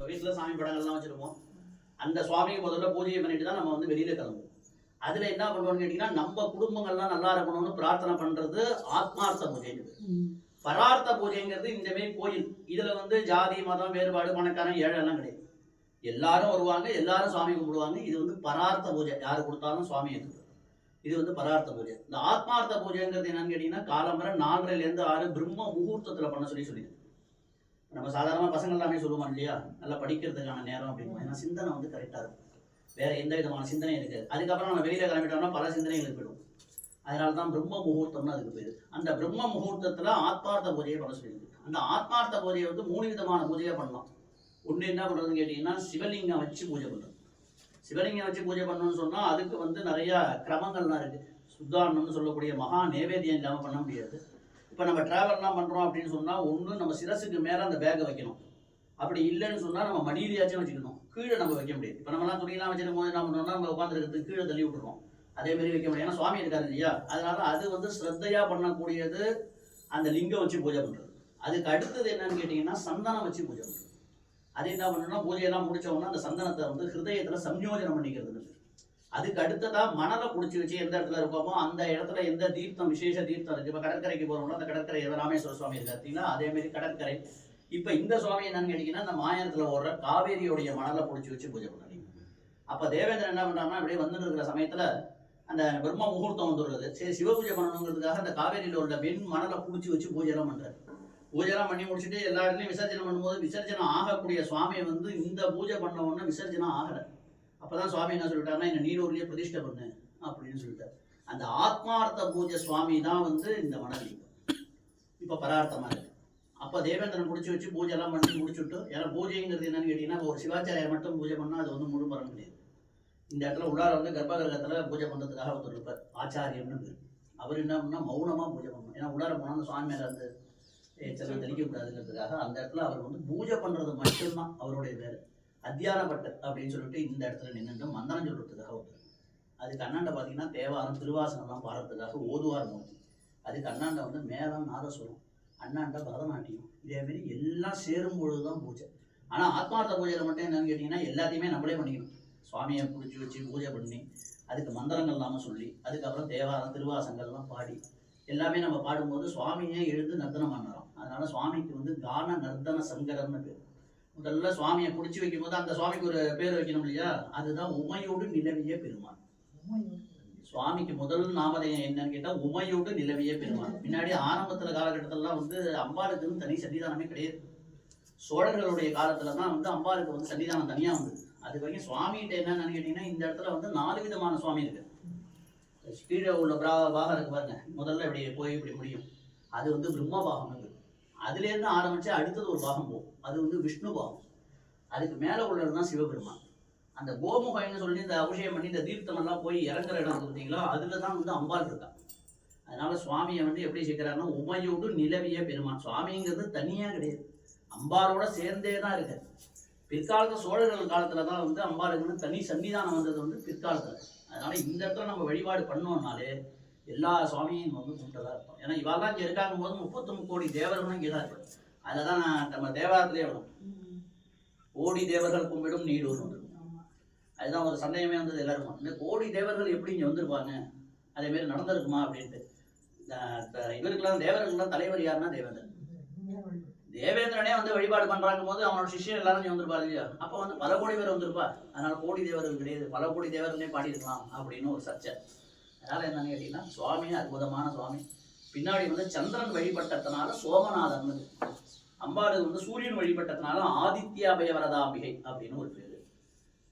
வீட்டில் சாமி படங்கள்லாம் வச்சுருப்போம். அந்த சுவாமிக்கு முதல்ல பூஜை பண்ணிட்டு தான் நம்ம வந்து வெளியில் கிளம்புவோம். அதில் என்ன பண்ணுவோம்னு கேட்டிங்கன்னா, நம்ம குடும்பங்கள்லாம் நல்லா இருக்கணும்னு பிரார்த்தனை பண்ணுறது ஆத்மார்த்த பூஜைங்கிறது. பரார்த்த பூஜைங்கிறது இந்த மாரி கோயில். இதில் வந்து ஜாதி மதம் வேறுபாடு பணக்காரன் ஏழைலாம் கிடையாது. எல்லாரும் வருவாங்க, எல்லாரும் சுவாமி கும்பிடுவாங்க. இது வந்து பரார்த்த பூஜை. யார் கொடுத்தாலும் சுவாமி எடுத்து இது வந்து பரார்த்த பூஜை. இந்த ஆத்மார்த்த பூஜைங்கிறது என்னன்னு கேட்டிங்கன்னா, காலம்பரை 4:30லேருந்து 6 பிரம்ம முகூர்த்தத்தில் பண்ண சொல்லிடுது. நம்ம சாதாரணமாக பசங்க எல்லாமே சொல்லுவோம் இல்லையா, நல்லா படிக்கிறதுக்கான நேரம் அப்படின்னு. ஏன்னா சிந்தனை வந்து கரெக்டாக இருக்கும், வேற எந்த விதமான சிந்தனையும் இருக்காது. அதுக்கப்புறம் நம்ம வெளியில் கிளம்பிட்டோம்னா பல சிந்தனைகள் போயிடும். அதனால தான் பிரம்ம முகூர்த்தம்னு அதுக்கு போயிடுது. அந்த பிரம்ம முகூர்த்தத்தில் ஆத்மார்த்த பூஜையை பண்ண சொல்லியிருக்கு. அந்த ஆத்மார்த்த பூஜையை வந்து 3 விதமான பூஜையாக பண்ணலாம். ஒன்று என்ன பண்ணுறதுன்னு கேட்டிங்கன்னா, சிவலிங்கம் வச்சு பூஜை பண்ணுறது. சிவலிங்கம் வச்சு பூஜை பண்ணணும்னு சொன்னால் அதுக்கு வந்து நிறையா கிரமங்கள்லாம் இருக்குது. சுத்தாரணம்னு சொல்லக்கூடிய மகா நேவேத்தியம் இல்லாமல் பண்ண முடியாது. இப்போ நம்ம ட்ராவல்லாம் பண்ணுறோம் அப்படின்னு சொன்னால், ஒன்று நம்ம சிரசுக்கு மேலே அந்த பேக்கை வைக்கணும். அப்படி இல்லைன்னு சொன்னால் நம்ம மடியிலையாச்சும் வச்சுக்கணும், கீழே நம்ம வைக்க முடியாது. இப்போ நம்மலாம் துணியெல்லாம் வச்சுருக்கும் போது என்ன பண்ணுறோம்னா, நம்ம உட்காந்துருக்கிறதுக்கு கீழே தள்ளி விட்டுருவோம். அதேமாரி வைக்க முடியாது, ஏன்னா சுவாமி இருக்காரு இல்லையா. அதனால அது வந்து ஸ்ரத்தையாக பண்ணக்கூடியது அந்த லிங்கம் வச்சு பூஜை பண்ணுறது. அதுக்கு அடுத்தது என்னன்னு கேட்டிங்கன்னா, சந்தனம் வச்சு பூஜை பண்ணுறது. அது என்ன பண்ணணும்னா, பூஜையெல்லாம் முடித்தோம்னா அந்த சந்தனத்தை வந்து ஹிருதயத்தில் சம்யோஜனம் பண்ணிக்கிறது. அதுக்கு அடுத்ததாக மணலை பிடிச்சி வச்சு எந்த இடத்துல இருக்கோமோ அந்த இடத்துல எந்த தீர்த்தம் விசேஷ தீர்த்தம் இருக்குது. இப்போ கடற்கரைக்கு போகிறோம்னா அந்த கடற்கரை ராமேஸ்வர சுவாமி இருக்கு பார்த்தீங்களா, அதேமாரி கடற்கரை. இப்போ இந்த சுவாமி என்னன்னு கேட்டிங்கன்னா, அந்த மாயத்தில் ஓடுற காவேரியோடைய மணலை பிடிச்சி வச்சு பூஜை பண்ணுறீங்க. அப்போ தேவேந்திரன் என்ன பண்ணுறாங்கன்னா, அப்படியே வந்துட்டு இருக்கிற சமயத்தில் அந்த பிரம்ம முகூர்த்தம் வந்துடுறது. சரி, சிவ பூஜை பண்ணணுங்கிறதுக்காக அந்த காவேரியில் உள்ள வெண் மணலை பிடிச்சி வச்சு பூஜைலாம் பண்ணுறாரு. பூஜைலாம் பண்ணி முடிச்சுட்டு எல்லா இடத்துலையும் விசர்ஜனம் பண்ணும்போது விசர்ஜனம் ஆகக்கூடிய சுவாமியை வந்து இந்த பூஜை பண்ண உடனே விசர்ஜனம் ஆகலை. அப்போதான் சுவாமி என்ன சொல்லிட்டாருன்னா, இந்த நீரூர்லேயே பிரதிஷ்டை பண்ணு அப்படின்னு சொல்லிட்டார். அந்த ஆத்மார்த்த பூஜை சுவாமி தான் வந்து இந்த மணலிங்கம். இப்போ பரார்த்தமாக இருக்கு. அப்போ தேவேந்திரன் பிடிச்சி வச்சு பூஜைலாம் பண்ணி முடிச்சுட்டு, ஏன்னா பூஜைங்கிறது என்னன்னு கேட்டிங்கன்னா, ஒரு சிவாச்சாரியை மட்டும் பூஜை பண்ணால் அது வந்து முழு பலன் கிடையாது. இந்த இடத்துல உள்ளார வந்து கர்ப்பகிரகத்தில் பூஜை பண்ணுறதுக்காக ஒருத்தர் இருப்பார், ஆச்சாரியம்னு பேர். அவர் என்ன பண்ணால் மௌனமாக பூஜை பண்ணணும். ஏன்னா உள்ளார போனால் அந்த சுவாமி மேலே வந்து எச்சலாம் தெளிக்கக்கூடாதுங்கிறதுக்காக அந்த இடத்துல அவர் வந்து பூஜை பண்ணுறது மட்டும்தான் அவருடைய வேலை. அத்தியானப்பட்டர் அப்படின்னு சொல்லிட்டு இந்த இடத்துல நின்றுட்டு மந்திரம் சொல்கிறதுக்காக ஒருத்தர். அதுக்கு அண்ணாண்ட பார்த்தீங்கன்னா தேவாரம் திருவாசனம்லாம் பாடுறதுக்காக ஓதுவார் மூர்த்தி. அதுக்கு அண்ணாண்ட வந்து மேளம் நாதஸ்வரம், அண்ணாண்ட பரதநாட்டியம், இதேமாரி எல்லாம் சேரும் பொழுது தான் பூஜை. ஆனால் ஆத்மார்த்த பூஜையில் மட்டும் என்னன்னு கேட்டிங்கன்னா, எல்லாத்தையுமே நம்மளே பண்ணிக்கணும். சுவாமியை பிடிச்சி வச்சு பூஜை பண்ணி அதுக்கு மந்திரங்கள் இல்லாமல் சொல்லி அதுக்கப்புறம் தேவாரம் திருவாசங்கள்லாம் பாடி எல்லாமே நம்ம பாடும்போது சுவாமியே எழுந்து நர்த்தனம் பண்ணலாம். அதனால சுவாமிக்கு வந்து கான நர்த்தன சங்கரம்னு பேர். முதல்ல சுவாமியை பிடிச்சி வைக்கும் போது அந்த சுவாமிக்கு ஒரு பேர் வைக்கணும் இல்லையா, அதுதான் உமையோடு நிலவிய பெருமான். சுவாமிக்கு முதல் நாமதேயம் என்னன்னு கேட்டால் உமையோடு நிலவிய பெருமான். பின்னாடி ஆரம்பத்தில் காலகட்டத்திலலாம் வந்து அம்பாளுக்குன்னு தனி சன்னிதானமே கிடையாது. சோழர்களுடைய காலத்தில் தான் வந்து அம்பாளுக்கு வந்து சன்னிதானம் தனியாக வந்தது. அது வரைக்கும் சுவாமிகிட்ட என்னன்னு கேட்டிங்கன்னா, இந்த இடத்துல வந்து 4 விதமான சுவாமி இருக்கு. கீழே உள்ள பாகம் இருக்கு பாருங்க, முதல்ல இப்படி போய் இப்படி முடியும், அது வந்து பிரம்ம பாகம். அதுலேருந்து ஆரம்பிச்சு அடுத்தது ஒரு பாகம் போகும், அது வந்து விஷ்ணு பாகம். அதுக்கு மேலே உள்ளது தான் சிவபெருமான். அந்த கோமுகன்னு சொல்லி இந்த அபிஷேகம் பண்ணி இந்த தீர்த்தம் எல்லாம் போய் இறங்குற இடம் பார்த்தீங்களா, அதில் தான் வந்து அம்பாள் இருக்கா. அதனால சுவாமியை வந்து எப்படி சேர்க்கிறாருன்னா, உமையோடு நிலவிய பெருமான். சுவாமிங்கிறது தனியாக கிடையாது, அம்பாளோட சேர்ந்தே தான் இருக்கு. பிற்காலத்தில் சோழர்கள் காலத்தில் தான் வந்து அம்பாளுக்குன்னு தனி சன்னிதானம் வந்தது வந்து பிற்காலத்தில். அதனால இந்த இடத்துல நம்ம வழிபாடு பண்ணோம்னாலே எல்லா சுவாமியும் வந்து கும்பிட்டதாக இருக்கும். ஏன்னா இவெல்லாம் இங்கே இருக்காங்க போது 33 கோடி தேவர்களும் இங்கே தான் இருக்கு. அதில் தான் நம்ம தேவாரத்திலே வரும், கோடி தேவர்கள் கும்பிடும் நீடூர் வந்துடும். அதுதான் ஒரு சந்தேகமே வந்தது எல்லாருக்கும், இந்த கோடி தேவர்கள் எப்படி இங்கே வந்திருப்பாங்க, அதேமாரி நடந்திருக்குமா அப்படின்ட்டு. இவருக்கெல்லாம் தேவர்கள்லாம் தலைவர் யாருன்னா தேவேந்திரன். தேவேந்திரனே வந்து வழிபாடு பண்றாங்க போது அவனோட சிஷ்யர் எல்லாரும் வந்திருப்பாரு இல்லையா, அப்போ வந்து பல கோடி பேர் வந்திருப்பார். அதனால கோடி தேவர்கள் கிடையாது, பல கோடி தேவர்களே பாடியிருக்கலாம் அப்படின்னு ஒரு சர்ச்சை. அதனால என்னன்னு கேட்டீங்கன்னா, சுவாமி அற்புதமான சுவாமி. பின்னாடி வந்து சந்திரன் வழிபட்டதுனால சோமநாதன், அம்பாள் வந்து சூரியன் வழிபட்டதுனால ஆதித்யாபயவரதாம்பிகை அப்படின்னு ஒரு பேரு.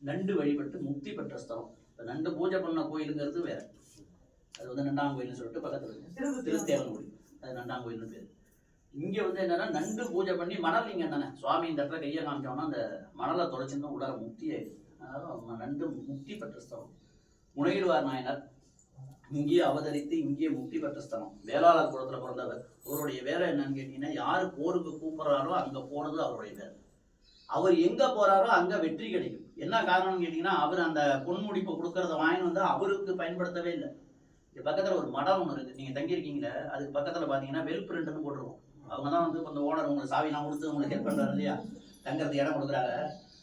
நண்டு வழிபட்டு முக்தி பெற்ற ஸ்தலம். இப்போ நண்டு பூஜை பண்ண கோயிலுங்கிறது வேற, அது வந்து நண்டாம் கோயில்னு சொல்லிட்டு பக்கத்தில் இருக்கு, திருத்தேவன்குடி, அது நண்டாம் கோயில்னு பேர். இங்கே வந்து என்னன்னா, நண்டு பூஜை பண்ணி மணல் இங்கே தானே சுவாமி இந்த இடத்துல கையை காமிச்சோம்னா அந்த மணலை தொலைச்சிருந்தோம் உள்ளார முக்தி ஆயிடுது. அதனால நண்டு முக்தி பெற்ற ஸ்தலம். முனையிடுவார் நாயனர் இங்கேயே அவதரித்து இங்கேயே முக்தி பெற்ற ஸ்தலம். வேளாளர் குலத்தில் பிறந்தவர். அவருடைய வேலை என்னன்னு கேட்டீங்கன்னா, யாரு போருக்கு கூப்பிட்றாரோ அங்கே போறது அவருடைய வேலை. அவர் எங்க போறாரோ அங்க வெற்றி கிடைக்கும். என்ன காரணம்னு கேட்டீங்கன்னா, அவர் அந்த பொன்முடிப்பை கொடுக்கறத வாங்கி வந்து அவருக்கு பயன்படுத்தவே இல்லை. இது பக்கத்தில் ஒரு மடம் ஒன்று இருக்குது, நீங்கள் தங்கியிருக்கீங்களே, அதுக்கு பக்கத்தில் பார்த்தீங்கன்னா வெல் பிரிண்ட்னு போட்டிருக்கோம். அவங்க தான் வந்து இப்போ இந்த ஓனர் உங்களுக்கு சாவிலாம் கொடுத்து உங்களுக்கு ஹெல்ப் பண்ணுறாரு இல்லையா, தங்கறது இடம் கொடுக்குறாங்க.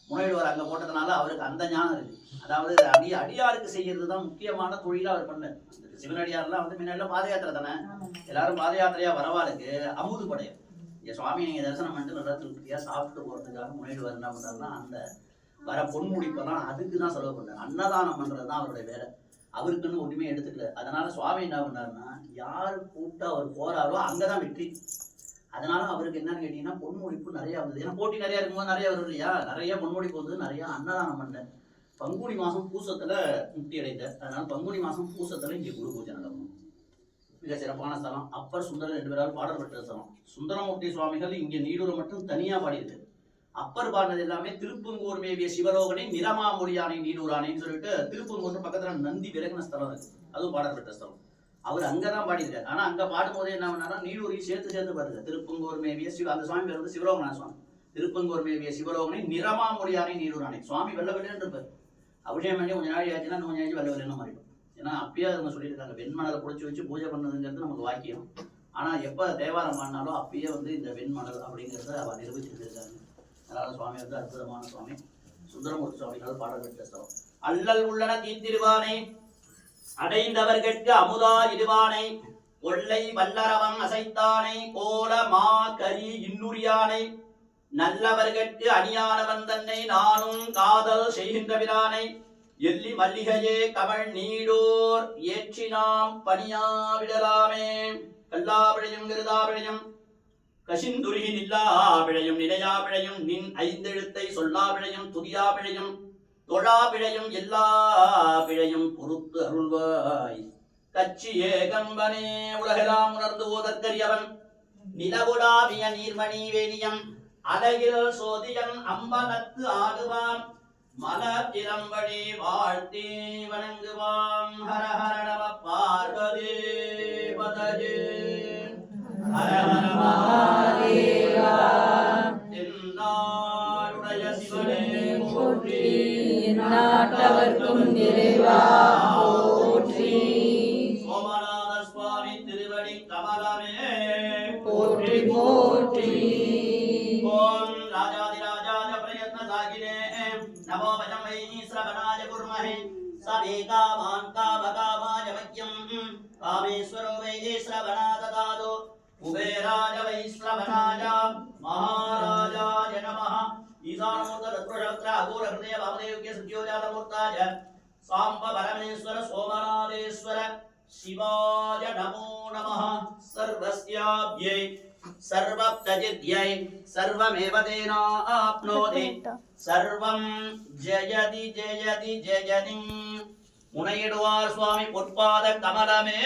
முனைவர் அங்க போட்டதுனால அவருக்கு அந்த ஞானம் இருக்கு. அதாவது அடியாருக்கு செய்யறது தான் முக்கியமான தொழிலா அவர் பண்ணார். சிவனடியார்லாம் வந்து முன்னாடி பாத யாத்திரை தானே, எல்லாரும் பாத யாத்திரையா வரவாளுக்கு அமுது படையும். இங்க சுவாமி நீங்க தரிசனம் பண்ணிட்டு நல்லா திருப்தியா சாப்பிட்டு போறதுக்காக முனைவர் என்ன பண்றாருன்னா அந்த வர பொன்முடிப்பெல்லாம் அதுக்கு தான் செலவு பண்றாரு. அன்னதானம் பண்றதுதான் அவருடைய வேலை. அவருக்குன்னு ஒன்றுமே எடுத்துக்கல. அதனால சுவாமி என்ன பண்ணாருன்னா யாரு கூப்பிட்டு அவர் போறாரோ அங்கதான் வெற்றி. அதனால அவருக்கு என்னன்னு கேட்டீங்கன்னா பொன்முடிப்பு நிறைய வந்தது. ஏன்னா போட்டி நிறைய இருக்கும்போது நிறைய வரும் இல்லையா, நிறைய பொன்முடிப்பு வந்து நிறைய அன்னதானம் பண்ண. பங்குனி மாசம் பூசத்துல முக்தி அடைந்த. அதனால பங்குனி மாசம் பூசத்துல இங்கே குரு பூஜை நடக்கும். மிக சிறப்பான ஸ்தலம். அப்பர் சுந்தரர் 2 பேரால் பாடல் பெற்ற ஸ்தலம். சுந்தரமூர்த்தி சுவாமிகள் இங்கே நீடூரை மட்டும் தனியா பாடியிருக்கு. அப்பர் பாடினது எல்லாமே திருப்பங்கூர் மேவிய சிவலோகனை நிறமாமொழியானை நீடூரானைன்னு சொல்லிட்டு திருப்பங்கூர் பக்கத்துல நந்தி விலகின ஸ்தலம் இருக்கு, அதுவும் பாடல் பெற்ற ஸ்தலம். அவர் அங்கதான் பாடியிருக்காரு. ஆனா அங்க பாடும்போதே என்ன பண்ணாரா நீடூரையும் சேர்த்து பாருங்க. திருப்பங்கூர் மேவிய அந்த சுவாமி பேர் வந்து சிவலோகனா சுவாமி. திருப்பங்கூர் மேவிய சிவலோகனை நிறமாமொழியானை நீடூரானை. சுவாமி வெள்ள வெள்ளன்னு இருப்பார். அபிஷேகம் பண்ணி கொஞ்ச நாள் ஆச்சுன்னா கொஞ்சம் நாள் வெள்ள வெள்ளன்னு மாறிடும். ஏன்னா அப்பயே அவங்க சொல்லியிருக்காங்க வெண்மணலை புடிச்சு வச்சு பூஜை பண்ணதுங்கிறது நமக்கு வாக்கியம். ஆனா எப்ப தேவாரம் பண்ணாலும் அப்பயே வந்து இந்த வெண்மணல் அப்படிங்கிறத அவர் நிரூபிச்சிருக்காங்க. அதனால சுவாமி வந்து அற்புதமான சுவாமி. சுந்தரமூர்த்தி சுவாமிகள் பாடல் பெற்ற ஸ்தலம். அல்லல் உள்ளன தீர்த்திருவானை அடைந்தவர்கட்கு அமுதா இடுவானை கொள்ளை வல்லரவம் அசைத்தானை கோல மா கரி இன்னுரியானை நல்லவர்கட்கு அணியானவன் தன்னை நானும் காதல் செய்கின்றவிரானை எல்லி மல்லிகையே கவள் நீடோர் ஏற்றினாம் பணியாவிடலாமே கல்லாவிழையும் விருதாவிழையும் கசிந்துருகி நில்லாவிழையும் நிலையாவிழையும் நின் ஐந்தெழுத்தை சொல்லாவிழையும் துதியாவிழையும் தொழாவிழையும் எல்லா பிழையும் பொறுத்து அருள்வாய் கச்சி ஏகம்பனே உலகெல்லாம் உணர்ந்து ஓதற்கரியவன் நிலவுலாவிய நீர்மணி வேணியம் அழகில் சோதியன் அம்பலத்து ஆடுவான் மலர் இளம்படி வாழ்த்தி வணங்குவாம். ஹர ஹர நம பார்வதி பதஜே ஹர ஹர மகாதேவா. தென்னாடுடைய சிவனே போற்றி, நாட்டவர்க்கும் நிறைவா போற்றி. சோமநாத சுவாமி திருவடி கமலமே போற்றி போற்றி. ஓம் ராஜாதிராஜாய பிரயத்ன சாகினே நமோ வஜம் வை ஸ்ரவணாய குர்மஹே சவே காமான் காமகாமாய மக்யம் காமேஸ்வரோ வை ஸ்ரவணா ததாதோ குபேராய வை ஸ்ரவணாய மகாராஜாய நமः ஈசானமூர்த்த தத்புருஷக்ர அகோர ஹிருதய வாமதேவ்ய சத்யோஜாதமூர்த்தாய சாம்ப பரமேஸ்வர சோமநாதேஸ்வர சிவாய நமோ நமः. சர்வஸ்யாப்யை सर्वप्तजिद्यै सर्वमेव तेनाप्नोति सर्वं जयति जयति जयति. முனையிடுவார் சுவாமி பொற்பாத கமலமே.